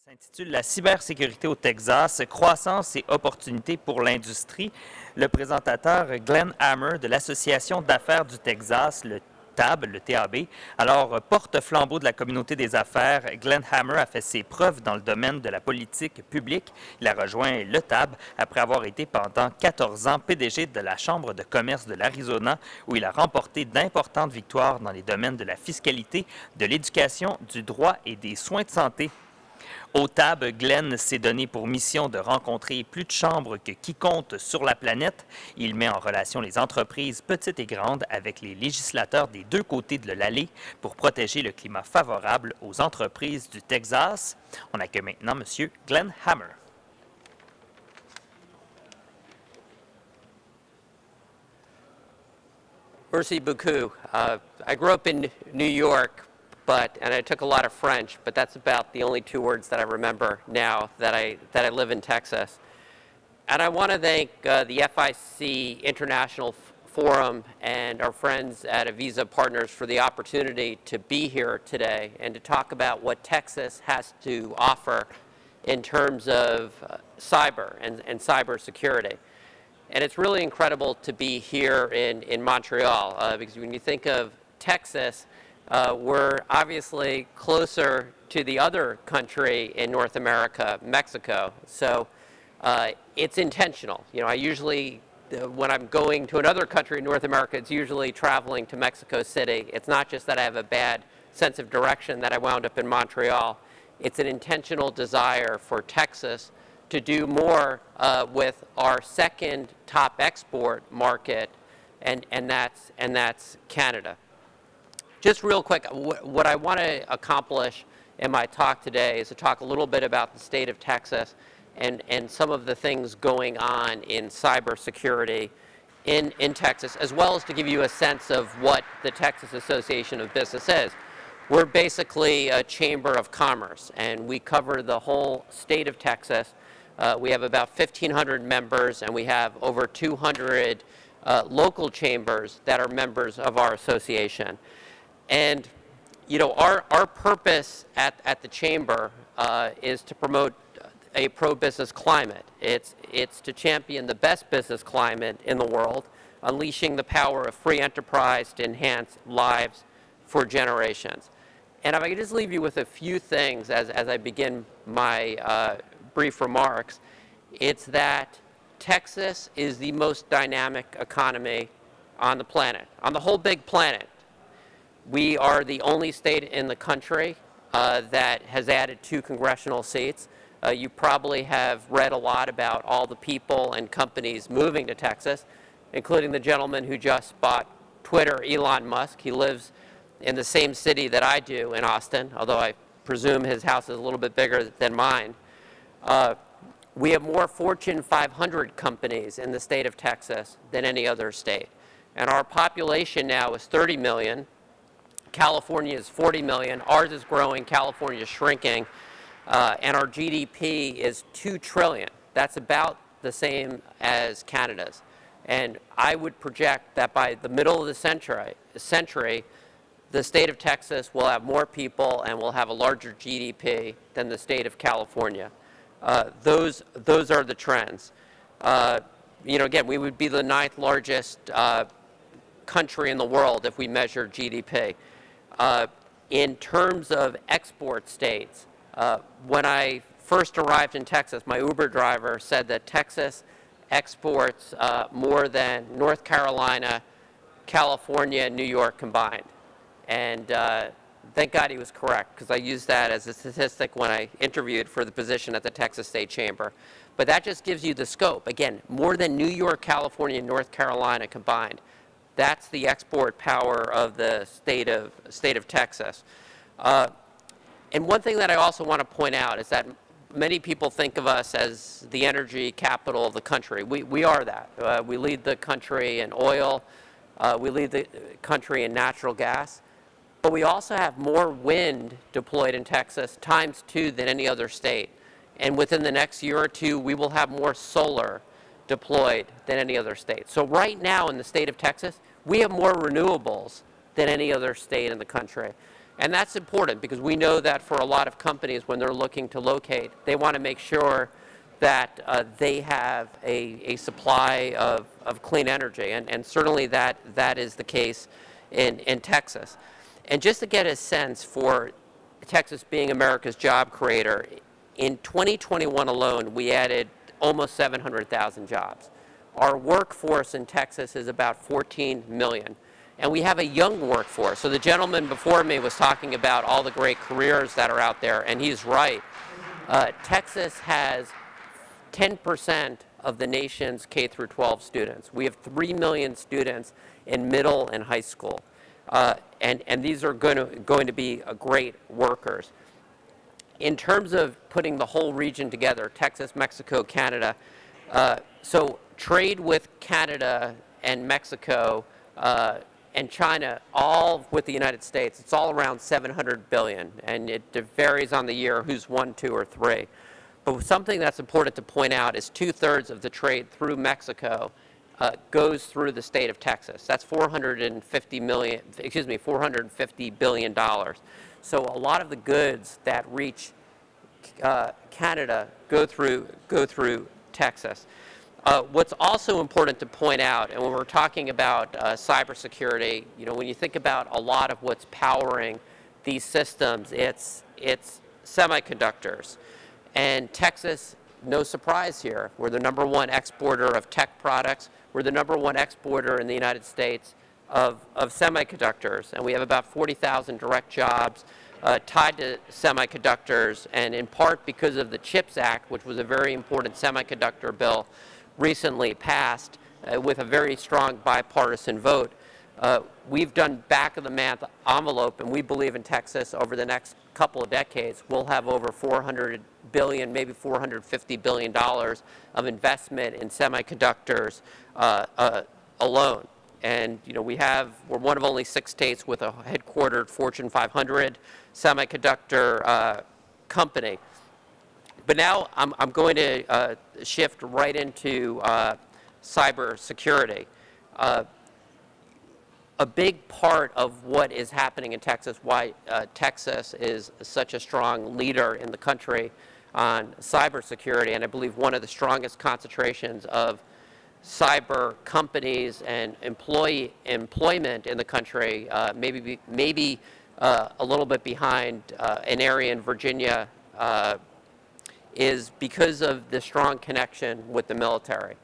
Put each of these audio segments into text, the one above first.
S'intitule La cybersécurité au Texas, croissance et opportunités pour l'industrie. Le présentateur Glenn Hammer de l'Association d'affaires du Texas, le TAB, alors porte-flambeau de la communauté des affaires, Glenn Hammer a fait ses preuves dans le domaine de la politique publique. Il a rejoint le TAB après avoir été pendant 14 ans PDG de la Chambre de commerce de l'Arizona, où il a remporté d'importantes victoires dans les domaines de la fiscalité, de l'éducation, du droit et des soins de santé. Au TAB, Glenn s'est donné pour mission de rencontrer plus de chambres que quiconque sur la planète. Il met en relation les entreprises petites et grandes avec les législateurs des deux côtés de l'allée pour protéger le climat favorable aux entreprises du Texas. On accueille maintenant M. Glenn Hammer. Merci beaucoup. I grew up in New York. And I took a lot of French, but that's about the only two words that I remember now that I live in Texas. And I want to thank the FIC International Forum and our friends at Avisa Partners for the opportunity to be here today and to talk about what Texas has to offer in terms of cyber and cybersecurity. And it's really incredible to be here in Montreal because when you think of Texas, we're obviously closer to the other country in North America, Mexico. So it's intentional. You know, I usually, when I'm going to another country in North America, it's usually traveling to Mexico City. It's not just that I have a bad sense of direction that I wound up in Montreal. It's an intentional desire for Texas to do more with our second top export market, and that's Canada. Just real quick, what I want to accomplish in my talk today is to talk a little bit about the state of Texas and some of the things going on in cybersecurity in Texas, as well as to give you a sense of what the Texas Association of Business is. We're basically a chamber of commerce, and we cover the whole state of Texas. We have about 1,500 members, and we have over 200 local chambers that are members of our association. And, you know, our purpose at the Chamber is to promote a pro-business climate. It's to champion the best business climate in the world, unleashing the power of free enterprise to enhance lives for generations. And if I could just leave you with a few things as I begin my brief remarks, it's that Texas is the most dynamic economy on the planet, on the whole big planet. We are the only state in the country that has added 2 congressional seats. You probably have read a lot about all the people and companies moving to Texas, including the gentleman who just bought Twitter, Elon Musk. He lives in the same city that I do in Austin, although I presume his house is a little bit bigger than mine. We have more Fortune 500 companies in the state of Texas than any other state. And our population now is 30 million. California is 40 million, ours is growing, California is shrinking, and our GDP is $2 trillion. That's about the same as Canada's. And I would project that by the middle of the century, the state of Texas will have more people and will have a larger GDP than the state of California. Those are the trends. You know, again, we would be the 9th largest country in the world if we measure GDP. In terms of export states, when I first arrived in Texas, my Uber driver said that Texas exports more than North Carolina, California, and New York combined. And thank God he was correct, because I used that as a statistic when I interviewed for the position at the Texas State Chamber. But that just gives you the scope. Again, more than New York, California, and North Carolina combined. That's the export power of the state of Texas. And one thing that I also want to point out is that many people think of us as the energy capital of the country. We are that. We lead the country in oil. We lead the country in natural gas. But we also have more wind deployed in Texas ×2 than any other state. And within the next year or two, we will have more solar deployed than any other state. So right now in the state of Texas, we have more renewables than any other state in the country. And that's important because we know that for a lot of companies, when they're looking to locate, they want to make sure that they have a supply of clean energy. And certainly that is the case in Texas. And just to get a sense for Texas being America's job creator, in 2021 alone, we added almost 700,000 jobs. Our workforce in Texas is about 14 million. And we have a young workforce. So the gentleman before me was talking about all the great careers that are out there, and he's right. Texas has 10% of the nation's K through 12 students. We have 3 million students in middle and high school. And these are going to be great workers. In terms of putting the whole region together, Texas, Mexico, Canada, so trade with Canada and Mexico and China, all with the United States, it's all around 700 billion, and it varies on the year who's 1, 2, or 3. But something that's important to point out is 2/3 of the trade through Mexico goes through the state of Texas. That's $450 billion. So a lot of the goods that reach Canada go through Texas. What's also important to point out, and when we're talking about cybersecurity, when you think about a lot of what's powering these systems, it's semiconductors. And Texas, no surprise here, we're the #1 exporter of tech products. We're the #1 exporter in the United States of semiconductors. And we have about 40,000 direct jobs tied to semiconductors, and in part because of the CHIPS Act, which was a very important semiconductor bill recently passed with a very strong bipartisan vote. We've done back-of-the-math envelope, and we believe in Texas over the next couple of decades we'll have over $400 billion, maybe $450 billion of investment in semiconductors alone. And we're one of only 6 states with a headquartered Fortune 500 semiconductor company. But now I'm going to shift right into cybersecurity. A big part of what is happening in Texas, why Texas is such a strong leader in the country on cybersecurity, and I believe one of the strongest concentrations of cyber companies and employment in the country, maybe a little bit behind an area in Virginia, is because of the strong connection with the military.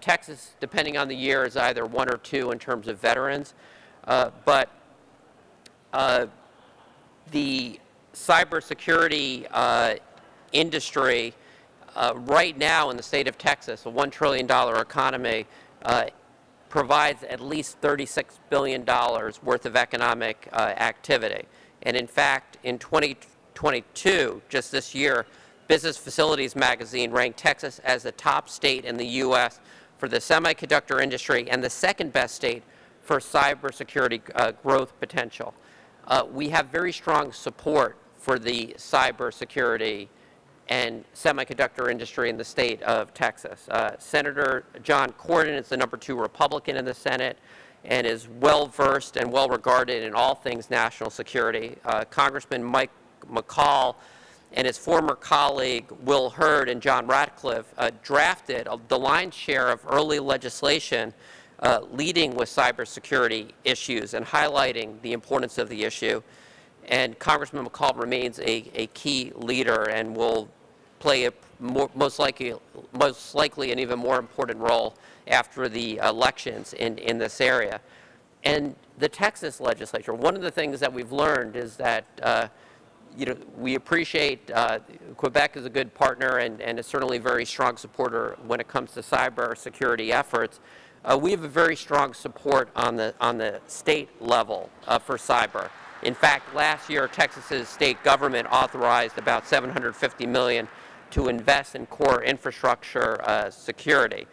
Texas, depending on the year, is either 1 or 2 in terms of veterans, but the cybersecurity industry right now in the state of Texas, a $1 trillion economy, provides at least $36 billion worth of economic activity. And in fact, in 2022, just this year, Business Facilities magazine ranked Texas as the top state in the U.S. for the semiconductor industry and the second best state for cybersecurity growth potential. We have very strong support for the cybersecurity and semiconductor industry in the state of Texas. Senator John Cornyn is the #2 Republican in the Senate and is well-versed and well-regarded in all things national security. Congressman Mike McCall and his former colleague Will Hurd and John Ratcliffe drafted the lion's share of early legislation leading with cybersecurity issues and highlighting the importance of the issue. And Congressman McCall remains a key leader and will play a most likely an even more important role after the elections in this area. And the Texas legislature, one of the things that we've learned is that we appreciate Quebec is a good partner and is certainly a very strong supporter when it comes to cybersecurity efforts. We have a very strong support on the state level for cyber. In fact, last year, Texas's state government authorized about $750 million to invest in core infrastructure security.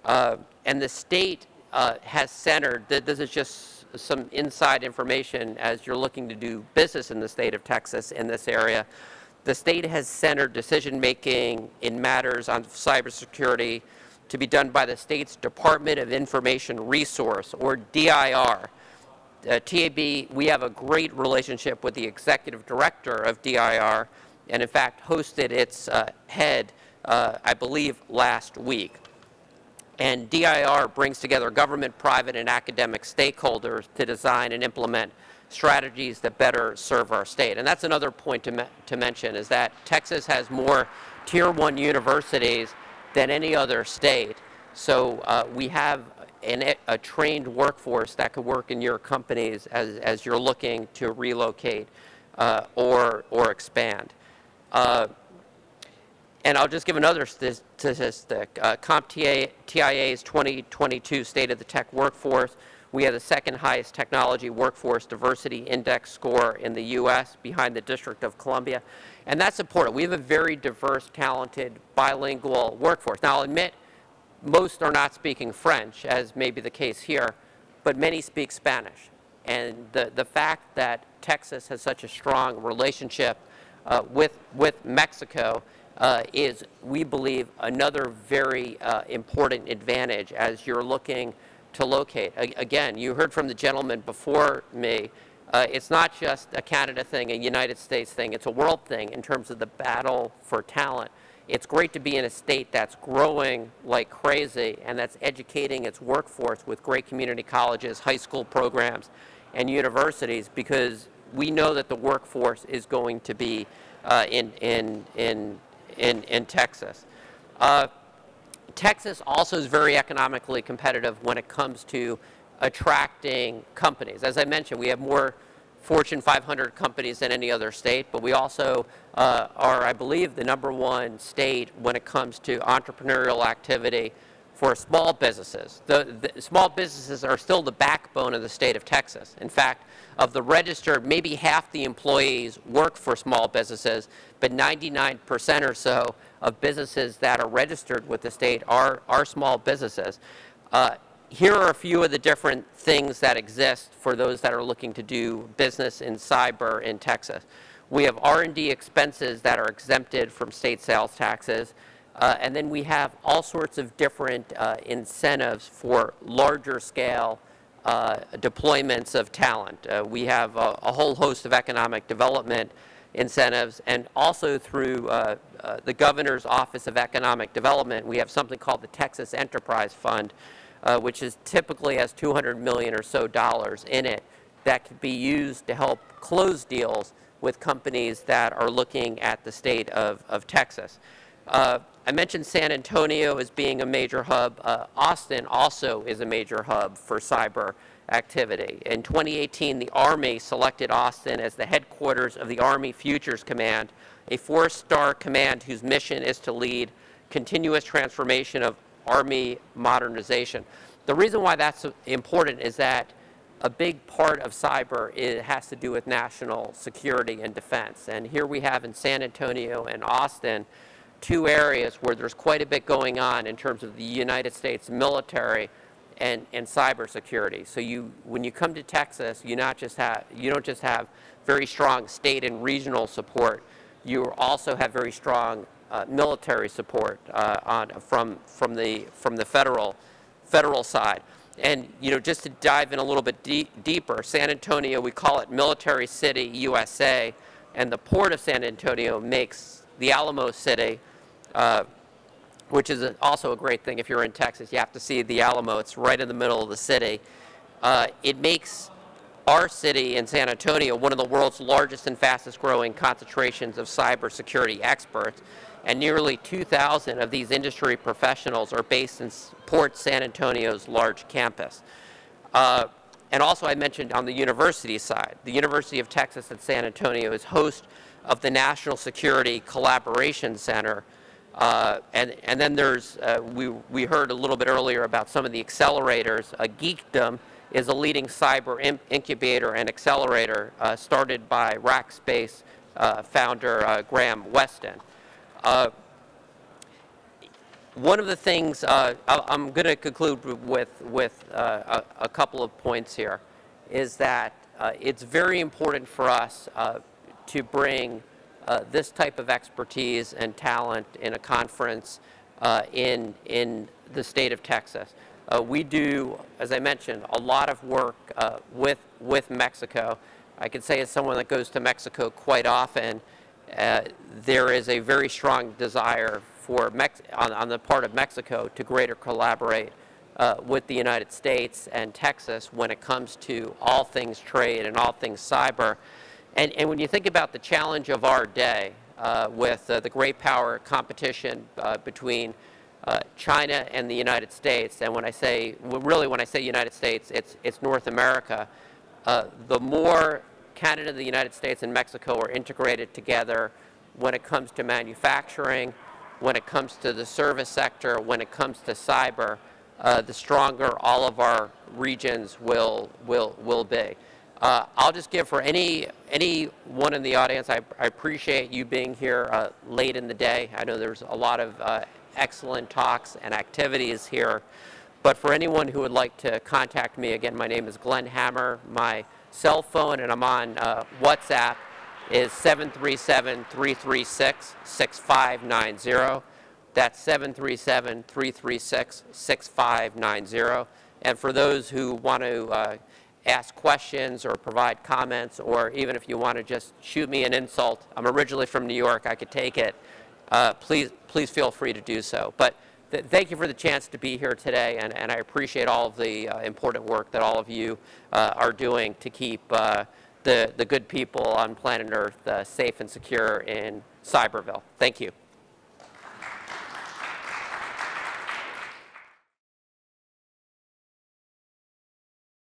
And the state has centered, this is just some inside information as you're looking to do business in the state of Texas in this area. The state has centered decision-making in matters on cybersecurity to be done by the state's Department of Information Resource, or DIR. TAB, we have a great relationship with the executive director of DIR, and in fact hosted its head, I believe, last week. And DIR brings together government, private, and academic stakeholders to design and implement strategies that better serve our state. And that's another point to mention, is that Texas has more Tier 1 universities than any other state. So we have a trained workforce that could work in your companies as you're looking to relocate or expand. And I'll just give another statistic. CompTIA's 2022 State of the Tech Workforce, we have the second highest technology workforce diversity index score in the U.S. behind the District of Columbia. And that's important. We have a very diverse, talented, bilingual workforce. Now, I'll admit, most are not speaking French, as may be the case here, but many speak Spanish. And the fact that Texas has such a strong relationship with Mexico is, we believe, another very important advantage as you're looking to locate. Again, you heard from the gentleman before me, it's not just a Canada thing, a United States thing, it's a world thing in terms of the battle for talent. It's great to be in a state that's growing like crazy and that's educating its workforce with great community colleges, high school programs, and universities, because we know that the workforce is going to be in Texas. Texas also is very economically competitive when it comes to attracting companies. As I mentioned, we have more Fortune 500 companies than any other state, but we also are, I believe, the #1 state when it comes to entrepreneurial activity for small businesses. The small businesses are still the backbone of the state of Texas. In fact, of the registered, maybe half the employees work for small businesses, but 99% or so of businesses that are registered with the state are small businesses. Here are a few of the different things that exist for those that are looking to do business in cyber in Texas. We have R&D expenses that are exempted from state sales taxes. And then we have all sorts of different incentives for larger scale deployments of talent. We have a whole host of economic development incentives, and also through the Governor's Office of Economic Development, we have something called the Texas Enterprise Fund, which is typically has $200 million or so in it that could be used to help close deals with companies that are looking at the state of Texas. I mentioned San Antonio as being a major hub. Austin also is a major hub for cyber activity. In 2018, the Army selected Austin as the headquarters of the Army Futures Command, a 4-star command whose mission is to lead continuous transformation of Army modernization. The reason why that's important is that a big part of cyber has to do with national security and defense. And here we have in San Antonio and Austin 2 areas where there's quite a bit going on in terms of the United States military and cybersecurity. So when you come to Texas, you don't just have very strong state and regional support. You also have very strong military support from the federal side. And just to dive in a little bit deeper, San Antonio, we call it Military City, USA, and the Port of San Antonio makes the Alamo City, which is also a great thing. If you're in Texas, you have to see the Alamo. It's right in the middle of the city. It makes our city in San Antonio one of the world's largest and fastest growing concentrations of cybersecurity experts. And nearly 2,000 of these industry professionals are based in Port San Antonio's large campus. And also I mentioned on the university side, the University of Texas at San Antonio is host of the National Security Collaboration Center. And then there's, we heard a little bit earlier about some of the accelerators. Geekdom is a leading cyber incubator and accelerator started by Rackspace founder Graham Weston. One of the things, I'm going to conclude with a couple of points here, is that it's very important for us to bring this type of expertise and talent in a conference in the state of Texas. We do, as I mentioned, a lot of work with Mexico. I can say as someone that goes to Mexico quite often, there is a very strong desire for on the part of Mexico to greater collaborate with the United States and Texas when it comes to all things trade and all things cyber. And when you think about the challenge of our day with the great power competition between China and the United States, and when I say United States, it's North America, the more Canada, the United States, and Mexico are integrated together when it comes to manufacturing, when it comes to the service sector, when it comes to cyber, the stronger all of our regions will be. I'll just give for anyone in the audience, I appreciate you being here late in the day. I know there's a lot of excellent talks and activities here. But for anyone who would like to contact me, again, my name is Glenn Hammer. My cell phone, and I'm on WhatsApp, is 737-336-6590. That's 737-336-6590. And for those who want to ask questions or provide comments, or even if you want to just shoot me an insult, I'm originally from New York, I could take it, please feel free to do so. But thank you for the chance to be here today, and I appreciate all of the important work that all of you are doing to keep the good people on planet Earth safe and secure in Cyberville. Thank you.